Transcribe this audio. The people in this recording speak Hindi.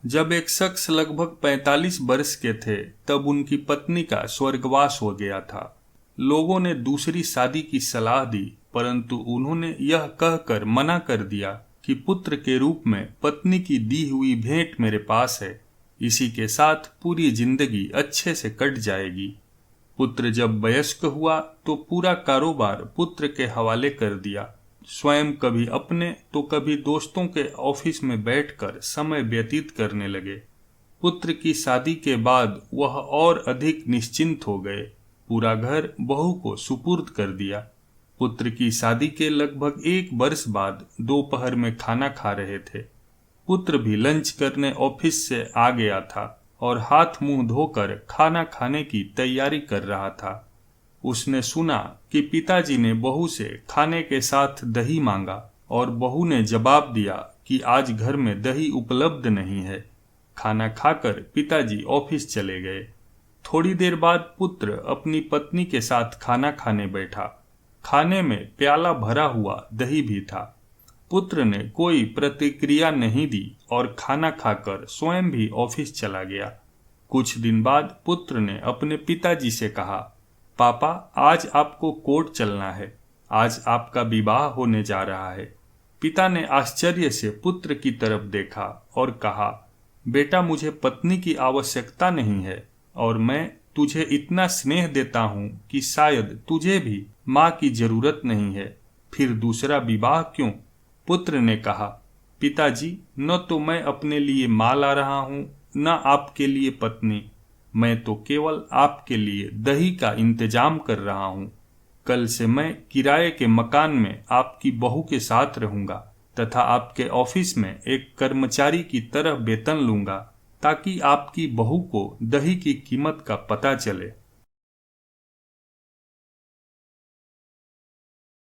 जब एक शख्स लगभग 45 वर्ष के थे तब उनकी पत्नी का स्वर्गवास हो गया था। लोगों ने दूसरी शादी की सलाह दी, परंतु उन्होंने यह कहकर मना कर दिया कि पुत्र के रूप में पत्नी की दी हुई भेंट मेरे पास है, इसी के साथ पूरी जिंदगी अच्छे से कट जाएगी। पुत्र जब वयस्क हुआ तो पूरा कारोबार पुत्र के हवाले कर दिया। स्वयं कभी अपने तो कभी दोस्तों के ऑफिस में बैठकर समय व्यतीत करने लगे। पुत्र की शादी के बाद वह और अधिक निश्चिंत हो गए। पूरा घर बहू को सुपुर्द कर दिया। पुत्र की शादी के लगभग 1 वर्ष बाद दोपहर में खाना खा रहे थे। पुत्र भी लंच करने ऑफिस से आ गया था और हाथ मुंह धोकर खाना खाने की तैयारी कर रहा था। उसने सुना कि पिताजी ने बहू से खाने के साथ दही मांगा और बहू ने जवाब दिया कि आज घर में दही उपलब्ध नहीं है। खाना खाकर पिताजी ऑफिस चले गए। थोड़ी देर बाद पुत्र अपनी पत्नी के साथ खाना खाने बैठा। खाने में प्याला भरा हुआ दही भी था। पुत्र ने कोई प्रतिक्रिया नहीं दी और खाना खाकर स्वयं भी ऑफिस चला गया। कुछ दिन बाद पुत्र ने अपने पिताजी से कहा, पापा, आज आपको कोर्ट चलना है। आज आपका विवाह होने जा रहा है। पिता ने आश्चर्य से पुत्र की तरफ देखा और कहा, बेटा, मुझे पत्नी की आवश्यकता नहीं है और मैं तुझे इतना स्नेह देता हूँ कि शायद तुझे भी माँ की जरूरत नहीं है, फिर दूसरा विवाह क्यों? पुत्र ने कहा, पिताजी, न तो मैं अपने लिए माँ ला रहा हूँ न आपके लिए पत्नी। मैं तो केवल आपके लिए दही का इंतजाम कर रहा हूँ। कल से मैं किराए के मकान में आपकी बहू के साथ रहूंगा तथा आपके ऑफिस में एक कर्मचारी की तरह वेतन लूंगा ताकि आपकी बहू को दही की कीमत का पता चले।